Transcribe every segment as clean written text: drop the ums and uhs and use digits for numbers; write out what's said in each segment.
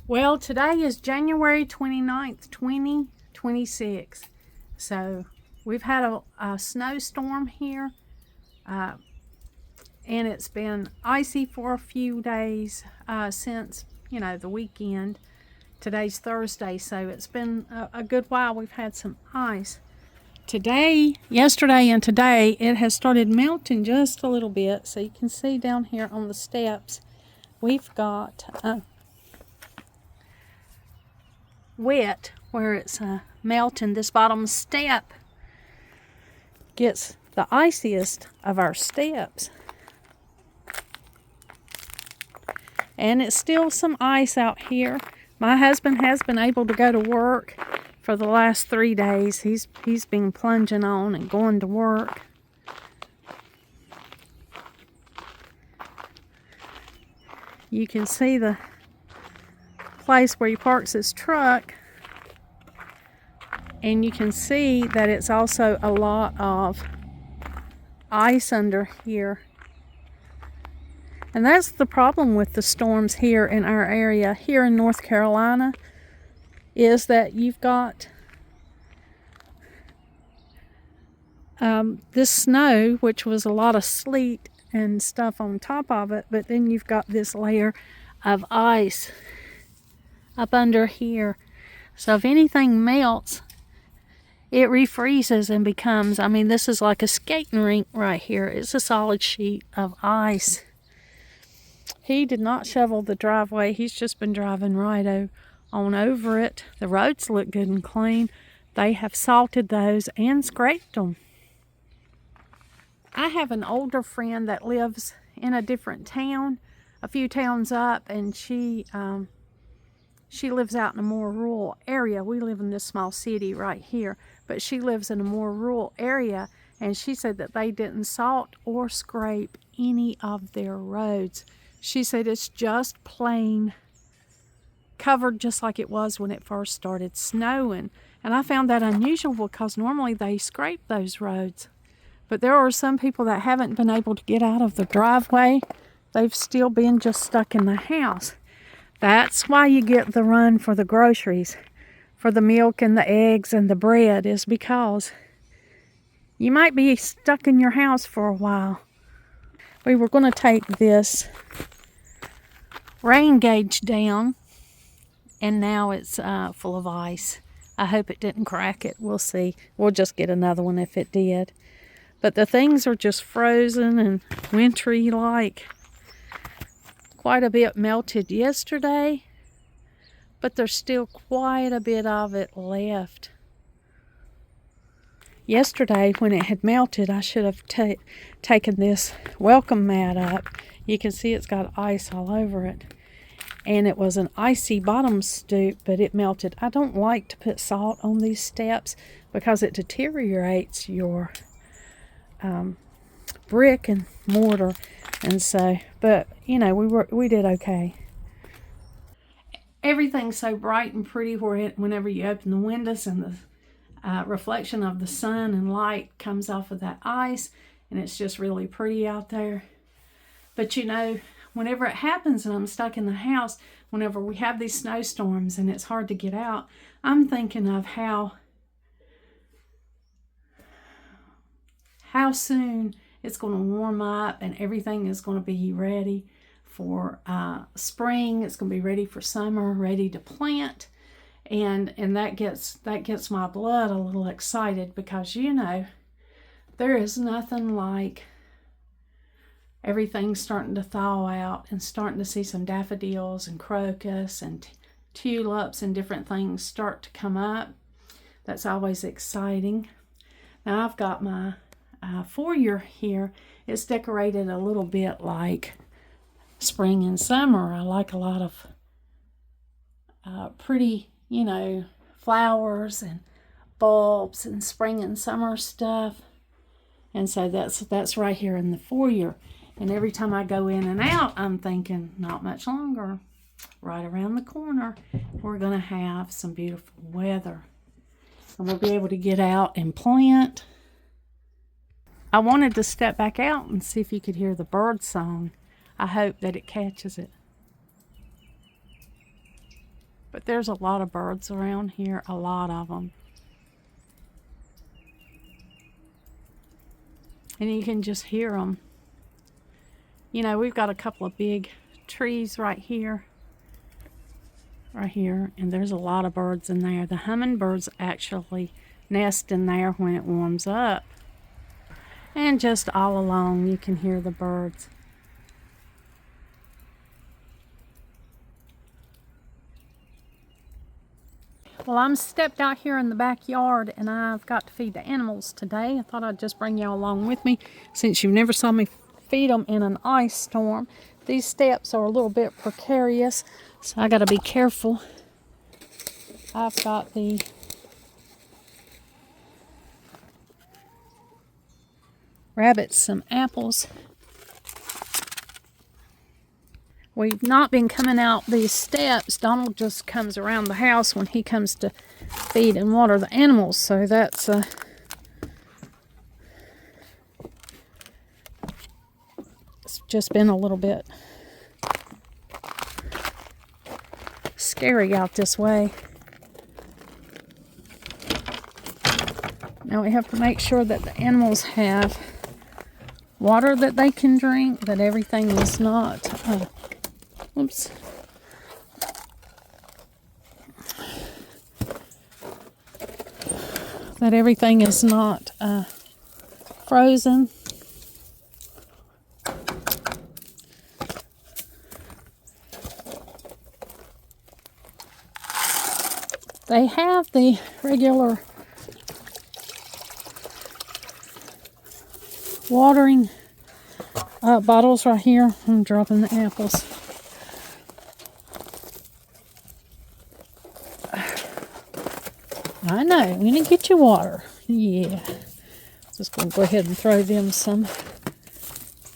Well, today is January 29th, 2026. So we've had a snowstorm here, and it's been icy for a few days since, the weekend. Today's Thursday, so it's been a good while we've had some ice. Yesterday and today, it has started melting just a little bit. So you can see down here on the steps, we've got wet where it's melting. This bottom step gets the iciest of our steps. And it's still some ice out here. My husband has been able to go to work for the last 3 days. He's been plunging on and going to work. You can see the place where he parks his truck, and you can see that it's also a lot of ice under here. And that's the problem with the storms here in our area, here in North Carolina, is that you've got this snow, which was a lot of sleet and stuff on top of it, but then you've got this layer of ice up under here. So if anything melts, it refreezes and becomes, this is like a skating rink right here. It's a solid sheet of ice. He did not shovel the driveway. He's just been driving right on over it. The roads look good and clean. They have salted those and scraped them. I have an older friend that lives in a different town, a few towns up, and she lives out in a more rural area. We live in this small city right here, but she lives in a more rural area, and she said that they didn't salt or scrape any of their roads. She said it's just plain covered just like it was when it first started snowing. And I found that unusual because normally they scrape those roads. But there are some people that haven't been able to get out of the driveway. They've still been just stuck in the house. That's why you get the run for the groceries, for the milk and the eggs and the bread, is because you might be stuck in your house for a while. We were going to take this rain gauge down, and now it's full of ice. I hope it didn't crack it. We'll see. We'll just get another one if it did. But the things are just frozen and wintry like. Quite a bit melted yesterday, but there's still quite a bit of it left. Yesterday, when it had melted, I should have taken this welcome mat up. You can see it's got ice all over it. And it was an icy bottom stoop, but it melted. I don't like to put salt on these steps because it deteriorates your brick and mortar. And so, but we did okay. Everything's so bright and pretty whenever you open the windows, and the reflection of the sun and light comes off of that ice, and it's just really pretty out there. But whenever it happens and I'm stuck in the house, whenever we have these snowstorms and it's hard to get out, I'm thinking of how soon it's going to warm up and everything is going to be ready for spring. It's going to be ready for summer, ready to plant. And that gets my blood a little excited because, there is nothing like everything's starting to thaw out and starting to see some daffodils and crocus and tulips and different things start to come up. That's always exciting. Now I've got my foyer here. It's decorated a little bit like spring and summer. I like a lot of pretty, flowers and bulbs and spring and summer stuff. And so that's right here in the foyer. And every time I go in and out, I'm thinking, not much longer, right around the corner, we're going to have some beautiful weather. And we'll be able to get out and plant. I wanted to step back out and see if you could hear the bird song. I hope that it catches it. But there's a lot of birds around here, a lot of them. And you can just hear them. You know, we've got a couple of big trees right here, and there's a lot of birds in there. The hummingbirds actually nest in there when it warms up. And just all along you can hear the birds. Well, I'm stepped out here in the backyard and I've got to feed the animals today. I thought I'd just bring y'all along with me since you've never saw me feed them in an ice storm. These steps are a little bit precarious, so I got to be careful. I've got the rabbits some apples. We've not been coming out these steps. Donald just comes around the house when he comes to feed and water the animals, so that's it's just been a little bit scary out this way. Now we have to make sure that the animals have water that they can drink, that everything is not oops. That everything is not frozen. They have the regular watering bottles right here. I'm dropping the apples. I know, I'm gonna get you water. Yeah. Just gonna go ahead and throw them some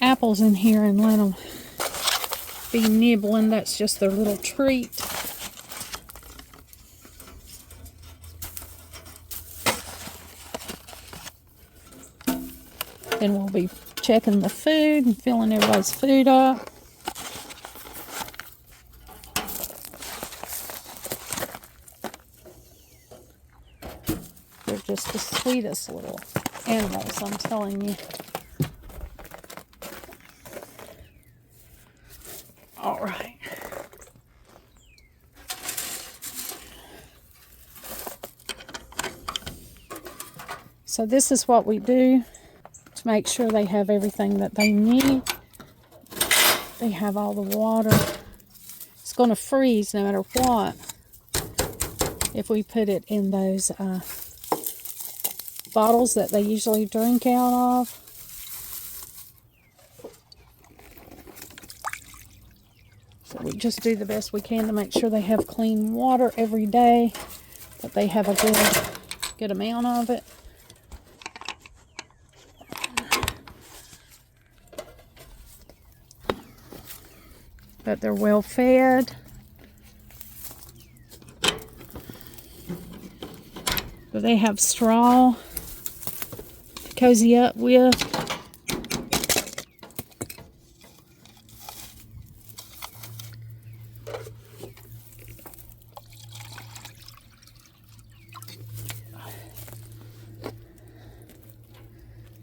apples in here and let them be nibbling. That's just their little treat. Then we'll be checking the food and filling everybody's food up. They're just the sweetest little animals, I'm telling you. All right. So this is what we do to make sure they have everything that they need. They have all the water. It's going to freeze no matter what if we put it in those bottles that they usually drink out of. So we just do the best we can to make sure they have clean water every day, that they have a good amount of it. That they're well fed. That they have straw to cozy up with.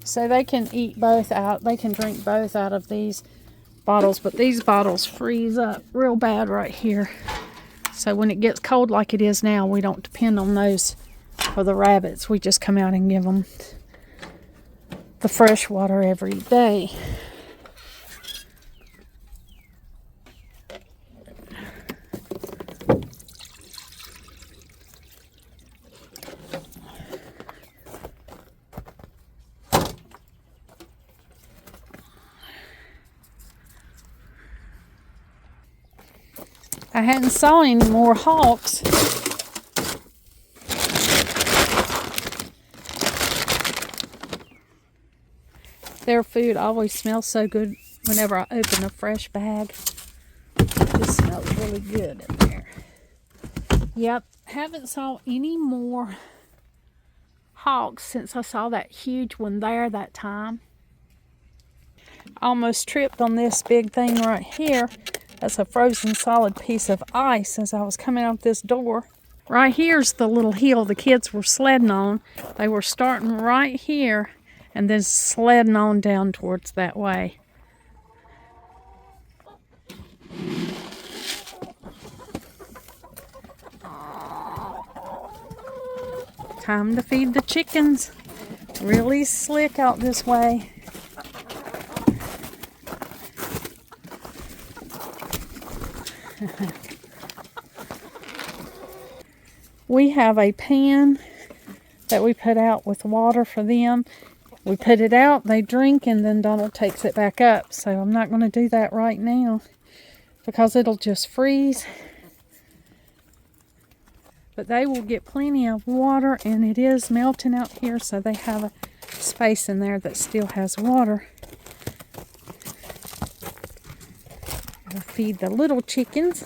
So they can eat both out, they can drink both out of these bottles, but these bottles freeze up real bad right here. So when it gets cold like it is now, we don't depend on those for the rabbits. We just come out and give them the fresh water every day. I hadn't saw any more hawks. Their food always smells so good whenever I open a fresh bag. It just smells really good in there. Yep, haven't saw any more hawks since I saw that huge one there that time. Almost tripped on this big thing right here. That's a frozen solid piece of ice as I was coming out this door. Right here's the little hill the kids were sledding on. They were starting right here and then sledding on down towards that way. Time to feed the chickens. Really slick out this way. We have a pan that we put out with water for them. We put it out, they drink, and then Donald takes it back up. So I'm not going to do that right now because it'll just freeze. But they will get plenty of water, and it is melting out here, so they have a space in there that still has water. I'll feed the little chickens.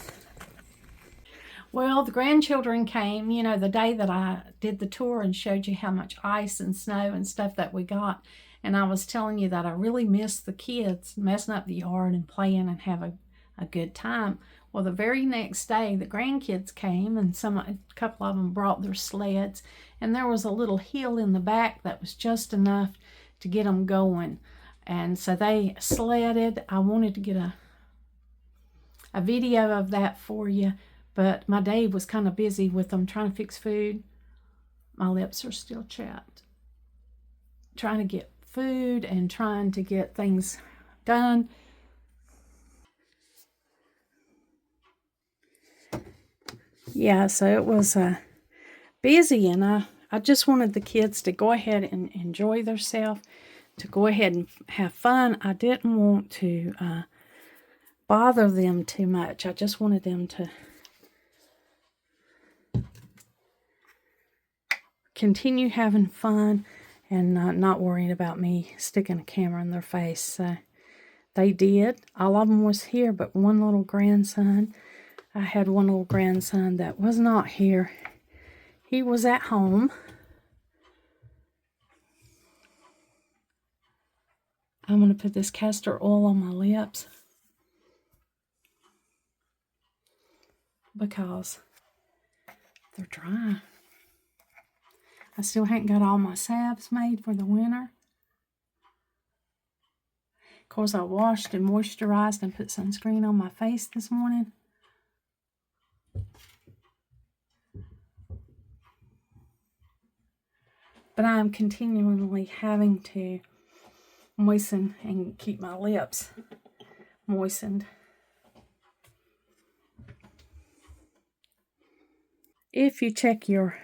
Well, the grandchildren came, you know, the day that I did the tour and showed you how much ice and snow and stuff that we got. And I was telling you that I really missed the kids messing up the yard and playing and having a good time. Well, the very next day, the grandkids came, and a couple of them brought their sleds, and there was a little hill in the back that was just enough to get them going. And so they sledded. I wanted to get a video of that for you, but my day was kind of busy with them trying to fix food. My lips are still chapped. Trying to get food and trying to get things done. Yeah, so it was busy, and I just wanted the kids to go ahead and enjoy themselves, to go ahead and have fun. I didn't want to bother them too much. I just wanted them to continue having fun and not worrying about me sticking a camera in their face. So they did. All of them was here, but one little grandson. I had one little grandson that was not here. He was at home. I'm going to put this castor oil on my lips because they're dry. I still haven't got all my salves made for the winter. Of course, I washed and moisturized and put sunscreen on my face this morning. But I'm continually having to moisten and keep my lips moistened. If you check your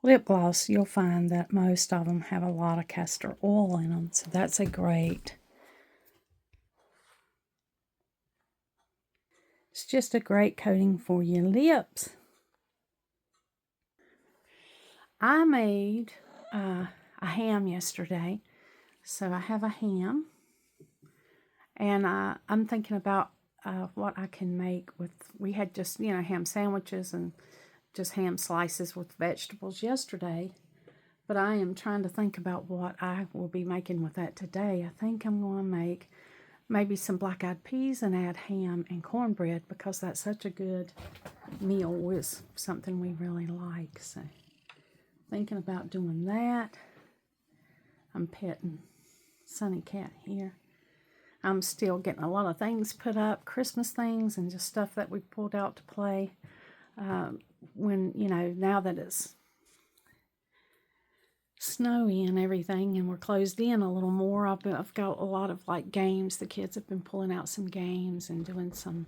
lip gloss, you'll find that most of them have a lot of castor oil in them, so that's it's just a great coating for your lips. I made a ham yesterday, so I have a ham, and I'm thinking about what I can make with, we had just, ham sandwiches and just ham slices with vegetables yesterday, but I am trying to think about what I will be making with that today. I think I'm going to make maybe some black-eyed peas and add ham and cornbread because that's such a good meal. Is something we really like, so thinking about doing that. I'm petting Sunny Cat here. I'm still getting a lot of things put up, Christmas things and just stuff that we pulled out to play. When, now that it's snowy and everything and we're closed in a little more, I've got a lot of games. The kids have been pulling out some games and doing some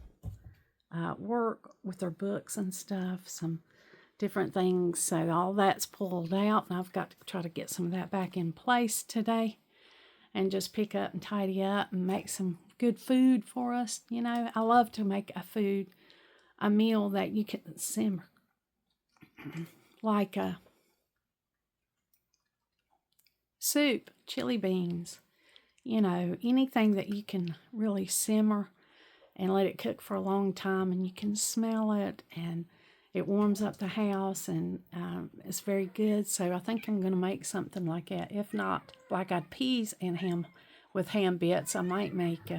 work with their books and stuff, some different things. So all that's pulled out, and I've got to try to get some of that back in place today and just pick up and tidy up and make some good food for us. I love to make a meal that you can simmer, like a soup, chili beans, anything that you can really simmer and let it cook for a long time, and you can smell it, and it warms up the house, and it's very good. So I think I'm going to make something like that. If not black-eyed peas and ham with ham bits, I might make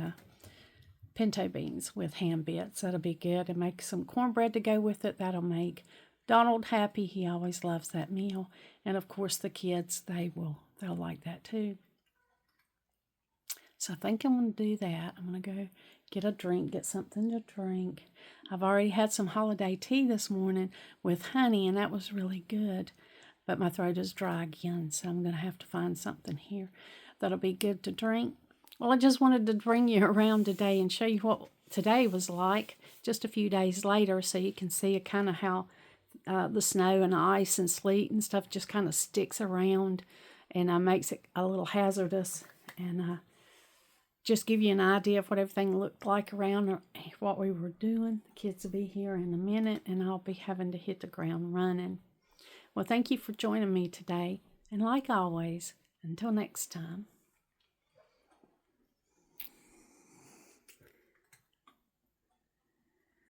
pinto beans with ham bits. That'll be good. And make some cornbread to go with it. That'll make Donald happy. He always loves that meal. And of course the kids, they'll like that too. So I think I'm going to do that. I'm going to go get a drink, get something to drink. I've already had some holiday tea this morning with honey, and that was really good. But my throat is dry again, so I'm going to have to find something here that'll be good to drink. Well, I just wanted to bring you around today and show you what today was like just a few days later, so you can see kind of how the snow and ice and sleet and stuff just kind of sticks around and makes it a little hazardous, and just give you an idea of what everything looked like around or what we were doing. The kids will be here in a minute, and I'll be having to hit the ground running. Well, thank you for joining me today, and like always, until next time.